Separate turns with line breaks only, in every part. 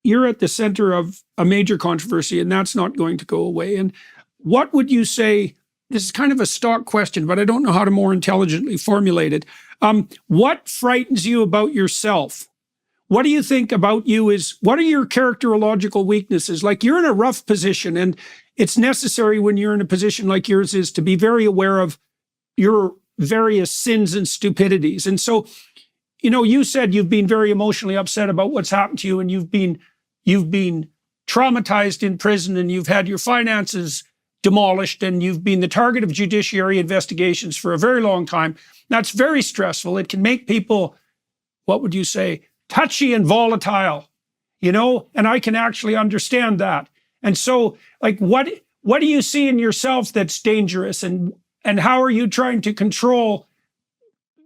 you're at the center of a major controversy, and that's not going to go away. And what would you say? This is kind of a stock question, but I don't know how to more intelligently formulate it. What frightens you about yourself? What do you think about you what are your characterological weaknesses? Like, you're in a rough position, and it's necessary when you're in a position like yours is to be very aware of your various sins and stupidities. And so, you said you've been very emotionally upset about what's happened to you, and you've been traumatized in prison, and you've had your finances demolished, and you've been the target of judiciary investigations for a very long time. That's very stressful. It can make people, what would you say, touchy and volatile, and I can actually understand that. And so, like, what do you see in yourself that's dangerous, and how are you trying to control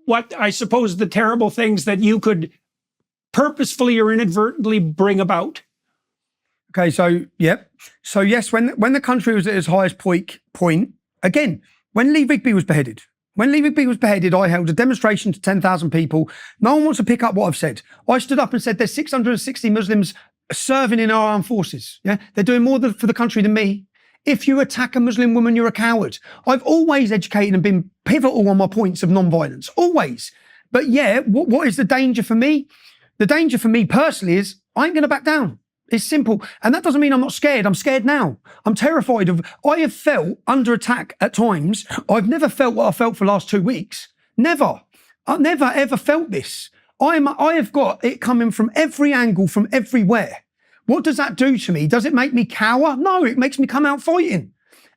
what I suppose the terrible things that you could purposefully or inadvertently bring about?
Okay, so yes, when the country was at its highest point, again, when Lee Rigby was beheaded, I held a demonstration to 10,000 people. No one wants to pick up what I've said. I stood up and said there's 660 Muslims serving in our armed forces. Yeah, they're doing more for the country than me. If you attack a Muslim woman, you're a coward. I've always educated and been pivotal on my points of non-violence, always. But yeah, what is the danger for me? The danger for me personally is I ain't going to back down. It's simple. And that doesn't mean I'm not scared. I'm scared now. I'm terrified I have felt under attack at times. I've never felt what I felt for the last 2 weeks. Never. I've never ever felt this. I have got it coming from every angle, from everywhere. What does that do to me? Does it make me cower? No, it makes me come out fighting.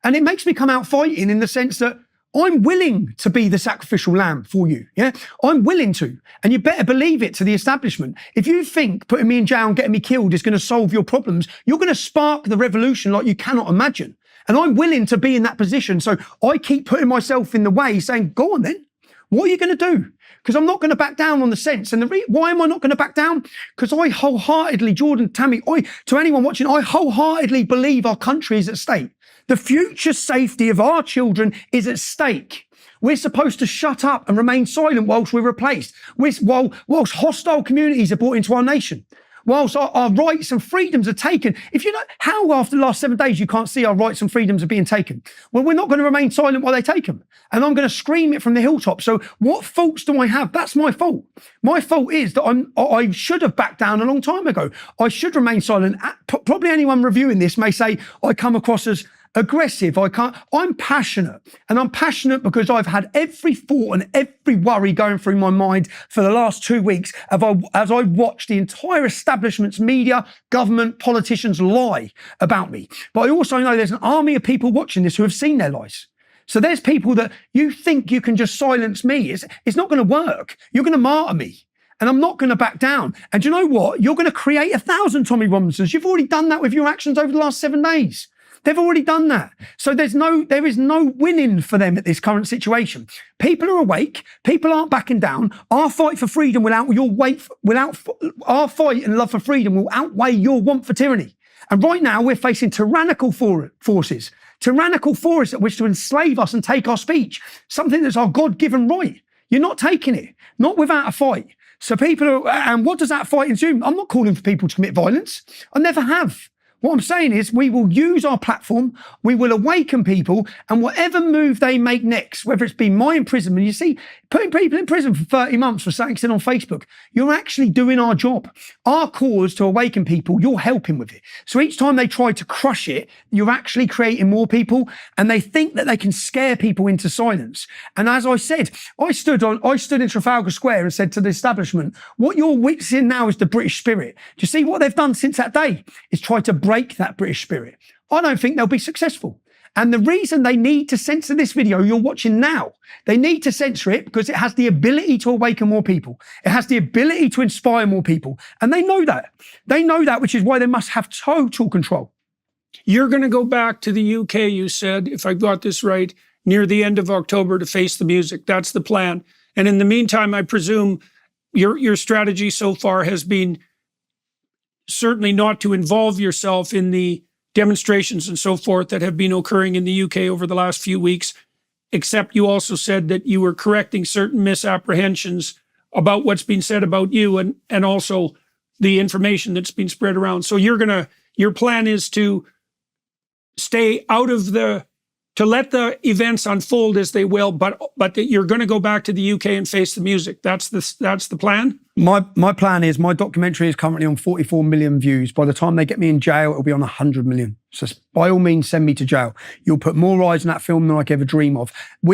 And it makes me come out fighting in the sense that I'm willing to be the sacrificial lamb for you. Yeah, I'm willing to. And you better believe it to the establishment. If you think putting me in jail and getting me killed is going to solve your problems, you're going to spark the revolution like you cannot imagine. And I'm willing to be in that position. So I keep putting myself in the way, saying, go on then. What are you going to do? Because I'm not going to back down on the sense. And why am I not going to back down? Because I wholeheartedly, Jordan, Tammy, to anyone watching, I wholeheartedly believe our country is at stake. The future safety of our children is at stake. We're supposed to shut up and remain silent whilst we're replaced, whilst hostile communities are brought into our nation, whilst our rights and freedoms are taken. If you know how after the last 7 days you can't see our rights and freedoms are being taken, well, we're not going to remain silent while they take them. And I'm going to scream it from the hilltop. So what faults do I have? That's my fault. My fault is that I should have backed down a long time ago. I should remain silent. Probably anyone reviewing this may say I come across as aggressive. I'm passionate, and I'm passionate because I've had every thought and every worry going through my mind for the last 2 weeks as I watched the entire establishment's media, government, politicians lie about me. But I also know there's an army of people watching this who have seen their lies. So there's people that you think you can just silence me. It's not going to work. You're going to martyr me. And I'm not going to back down. And do you know what? You're going to create 1,000 Tommy Robinsons. You've already done that with your actions over the last 7 days. They've already done that. So there is no winning for them at this current situation. People are awake. People aren't backing down. Our fight for freedom our fight and love for freedom will outweigh your want for tyranny. And right now we're facing tyrannical forces that wish to enslave us and take our speech, something that's our God-given right. You're not taking it, not without a fight. So and what does that fight ensue? I'm not calling for people to commit violence. I never have. What I'm saying is we will use our platform, we will awaken people, and whatever move they make next, whether it's been my imprisonment, you see, putting people in prison for 30 months for something said on Facebook, you're actually doing our job. Our cause to awaken people, you're helping with it. So each time they try to crush it, you're actually creating more people, and they think that they can scare people into silence. And as I said, I stood in Trafalgar Square and said to the establishment, what you're witnessing now is the British spirit. Do you see what they've done since that day? Is try to break that British spirit. I don't think they'll be successful. And the reason they need to censor this video you're watching now, they need to censor it because it has the ability to awaken more people. It has the ability to inspire more people. And they know that. They know that, which is why they must have total control.
You're going to go back to the UK, you said, if I got this right, near the end of October to face the music. That's the plan. And in the meantime, I presume your strategy so far has been certainly not to involve yourself in the demonstrations and so forth that have been occurring in the UK over the last few weeks, except you also said that you were correcting certain misapprehensions about what's been said about you, and also the information that's been spread around. So your plan is to stay out of to let the events unfold as they will, but that you're going to go back to the UK and face the music. That's the plan?
My plan is, my documentary is currently on 44 million views. By the time they get me in jail, it'll be on 100 million. So by all means, send me to jail. You'll put more eyes on that film than I could ever dream of.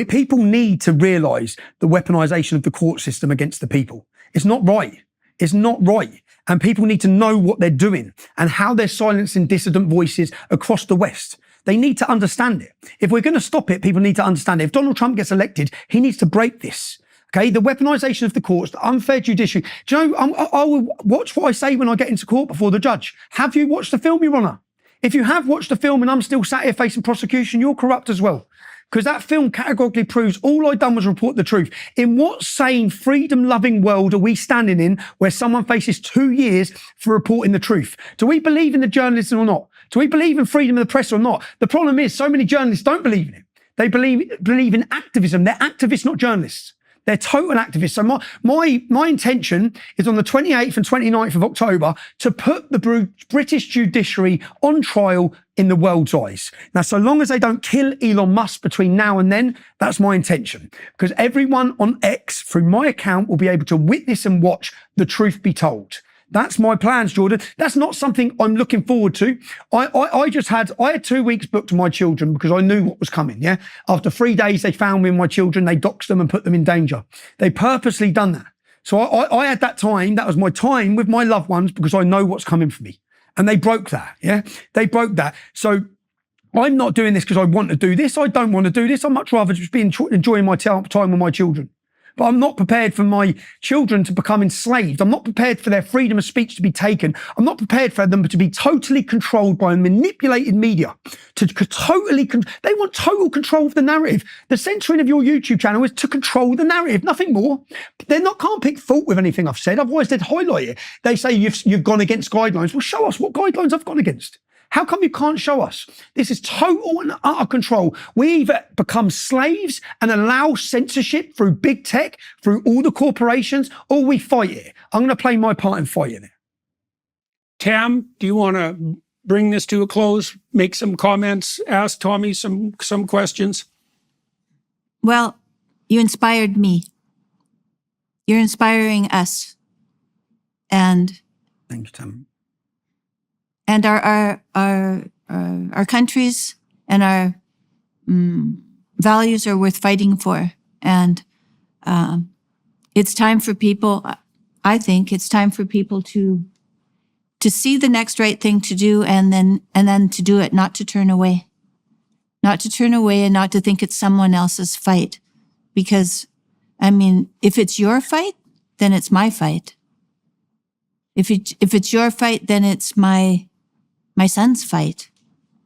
People need to realise the weaponisation of the court system against the people. It's not right. It's not right. And people need to know what they're doing and how they're silencing dissident voices across the West. They need to understand it. If we're going to stop it, people need to understand it. If Donald Trump gets elected, he needs to break this. Okay, the weaponisation of the courts, the unfair judiciary. Do you know, I will watch what I say when I get into court before the judge. Have you watched the film, Your Honour? If you have watched the film and I'm still sat here facing prosecution, you're corrupt as well. Because that film categorically proves all I'd done was report the truth. In what sane, freedom-loving world are we standing in where someone faces 2 years for reporting the truth? Do we believe in the journalism or not? Do we believe in freedom of the press or not? The problem is so many journalists don't believe in it. They believe in activism. They're activists, not journalists. They're total activists. So my intention is on the 28th and 29th of October to put the British judiciary on trial in the world's eyes. Now, so long as they don't kill Elon Musk between now and then, that's my intention. Because everyone on X, through my account, will be able to witness and watch the truth be told. That's my plans, Jordan. That's not something I'm looking forward to. I had 2 weeks booked to my children because I knew what was coming, yeah? After 3 days, they found me and my children, they doxed them and put them in danger. They purposely done that. So I had that time, that was my time with my loved ones because I know what's coming for me. And they broke that, yeah? They broke that. So I'm not doing this because I want to do this. I don't want to do this. I'd much rather just be enjoying my time with my children. But I'm not prepared for my children to become enslaved. I'm not prepared for their freedom of speech to be taken. I'm not prepared for them to be totally controlled by a manipulated media. They want total control of the narrative. The censoring of your YouTube channel is to control the narrative, nothing more. Can't pick fault with anything I've said. Otherwise, they'd highlight it. They say you've gone against guidelines. Well, show us what guidelines I've gone against. How come you can't show us? This is total and utter control. We either become slaves and allow censorship through big tech, through all the corporations, or we fight it. I'm going to play my part in fighting it.
Tam, do you want to bring this to a close, make some comments, ask Tommy some questions?
Well, you inspired me. You're inspiring us. And
thank you, Tam.
And our countries and our values are worth fighting for. And it's time for people, I think it's time for people to see the next right thing to do and then to do it, not to turn away. Not to turn away and not to think it's someone else's fight. Because, I mean, if it's your fight, then it's my fight. If it's your fight, then it's my son's fight.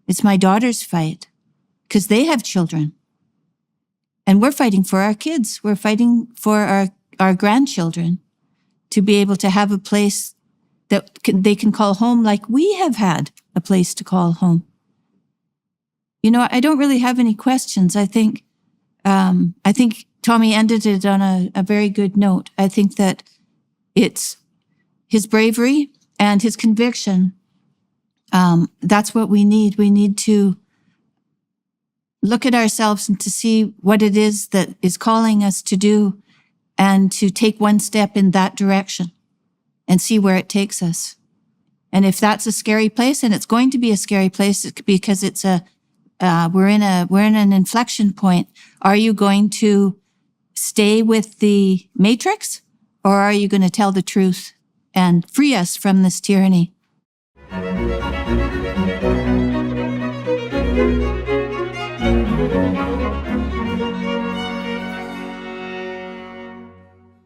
It's my daughter's fight because they have children. And we're fighting for our kids. We're fighting for our grandchildren to be able to have a place that they can call home like we have had a place to call home. You know, I don't really have any questions. I think Tommy ended it on a very good note. I think that it's his bravery and his conviction. That's what we need. We need to look at ourselves and to see what it is that is calling us to do and to take one step in that direction and see where it takes us. And if that's a scary place, and it's going to be a scary place because it's we're in an inflection point. Are you going to stay with the matrix, or are you going to tell the truth and free us from this tyranny?